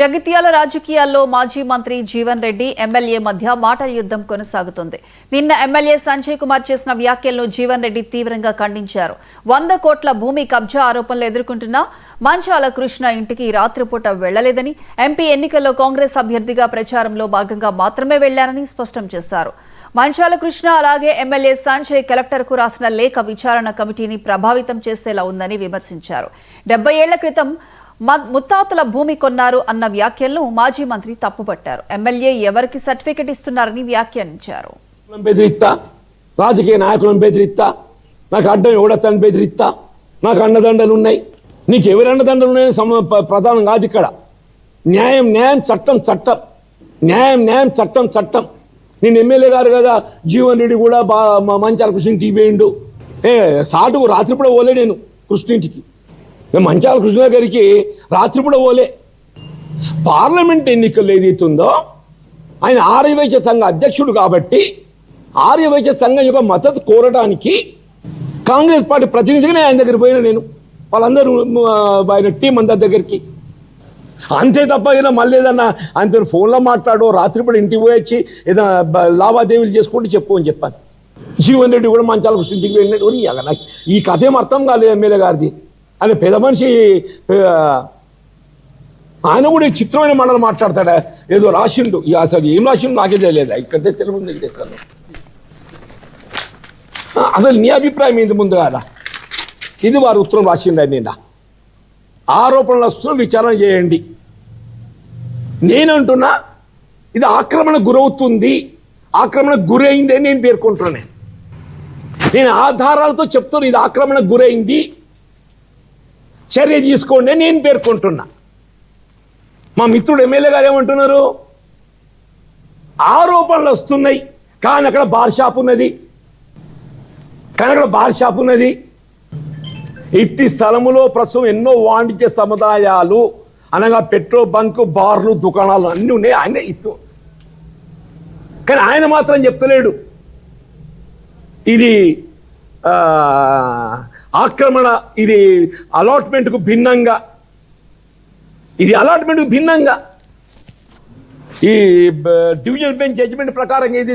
జగిత్యాల రాజకీయాల్లో మాజీ మంత్రి జీవన్ రెడ్డి ఎమ్మెల్యే మధ్య మాటల యుద్ధం కొనసాగుతుంది. నిన్న ఎమ్మెల్యే సంజయ్ కుమార్ చేసిన వ్యాఖ్యలను జీవన్ రెడ్డి తీవ్రంగా ఖండించారు. 100 కోట్ల భూమి కబ్జా ఆరోపణలు ఎదుర్కొంటున్న మంచాల కృష్ణ ఇంటికి రాత్రిపూట వెళ్లలేదని, ఎంపీ ఎన్నికల్లో కాంగ్రెస్ అభ్యర్థిగా ప్రచారంలో భాగంగా మాత్రమే వెళ్లారని స్పష్టం చేశారు. మంచాల కృష్ణ అలాగే ఎమ్మెల్యే సంజయ్ కలెక్టర్కు రాసిన లేఖ విచారణ కమిటీని ప్రభావితం చేసేలా ఉందని విమర్శించారు. 70 ఏళ్ల క్రితం ముత్తాతల భూమి కొన్నారు అన్న వ్యాఖ్యలను మాజీ మంత్రి తప్పుపట్టారు. ఎమ్మెల్యే ఎవరికి సర్టిఫికెట్ ఇస్తున్నారని వ్యాఖ్యానించారు. రాజకీయ నాయకులను బెదిరిస్తా, నాకు అడ్డం ఎవడతాను బెదిరిస్తా, నాకు అండదండలు ఉన్నాయి, నీకు ఎవరి అండదండలు ఉన్నాయని ప్రధానం కాదు ఇక్కడ. న్యాయం న్యాయం, చట్టం చట్టం, న్యాయం న్యాయం, చట్టం చట్టం. నేను ఎమ్మెల్యే గారు కదా, జీవన్ రెడ్డి కూడా మంచాల కృష్ణింటికి పోయిండు. సాటుకు రాత్రి కూడా పోలే నేను కృష్ణింటికి. మంచాల కృష్ణ గారికి రాత్రి కూడా పోలే. పార్లమెంట్ ఎన్నికల్లో ఏదైతుందో ఆయన ఆర్యవైశ్య సంఘ అధ్యక్షుడు కాబట్టి ఆర్యవైశ్య సంఘం యొక్క మద్దతు కోరడానికి కాంగ్రెస్ పార్టీ ప్రతినిధిగానే ఆయన దగ్గర పోయినా నేను, వాళ్ళందరూ ఆయన టీం అందరి దగ్గరికి. అంతే తప్ప ఏదైనా మళ్ళీ ఏదన్నా ఆయనతో ఫోన్లో మాట్లాడో రాత్రిపూట ఇంటికి పోయి వచ్చి ఏదైనా లావాదేవీలు చేసుకుంటూ చెప్పు అని చెప్పాను. జీవన్ రెడ్డి కూడా మంచాల కృష్ణ ఇంటికి వెళ్ళినట్టు నాకు ఈ కథ ఏం అర్థం కాలేదు ఎమ్మెల్యే గారిది. ఆయన పెద్ద మనిషి, ఆయన కూడా చిత్రమైన మాటలు మాట్లాడతాడా, ఏదో రాసిండు. అసలు ఏం రాసిండు నాకే తెలియదు, ఇక్కడే తెలుగు అసలు నీ అభిప్రాయం ఏంటి ముందు కదా. ఇది వారు ఉత్తరం రాసిండు. నిండా ఆరోపణలు వస్తున్న విచారణ చేయండి. నేనంటున్నా ఇది ఆక్రమణకు గురవుతుంది, ఆక్రమణకు గురైంది అని నేను పేర్కొంటున్నాను. నేను ఆధారాలతో చెప్తాను ఇది ఆక్రమణకు గురైంది, చర్య తీసుకోండి నేను పేర్కొంటున్నా. మా మిత్రుడు ఎమ్మెల్యే గారు ఏమంటున్నారు, ఆరోపణలు వస్తున్నాయి కానీ అక్కడ బార్ షాప్ ఉన్నది, ఇట్టి స్థలములో ప్రస్తుతం ఎన్నో వాణిజ్య సముదాయాలు అనగా పెట్రోల్ బంక్, బార్లు, దుకాణాలు అన్నీ ఉన్నాయి. ఆయన ఇత్తు కానీ ఆయన మాత్రం చెప్తలేడు ఇది ఆక్రమణ, ఇది అలాట్మెంట్కు భిన్నంగా, ఇది అలాట్మెంట్కు భిన్నంగా ఈ డివిజన్ బెంచ్ జడ్జిమెంట్ ప్రకారం ఏది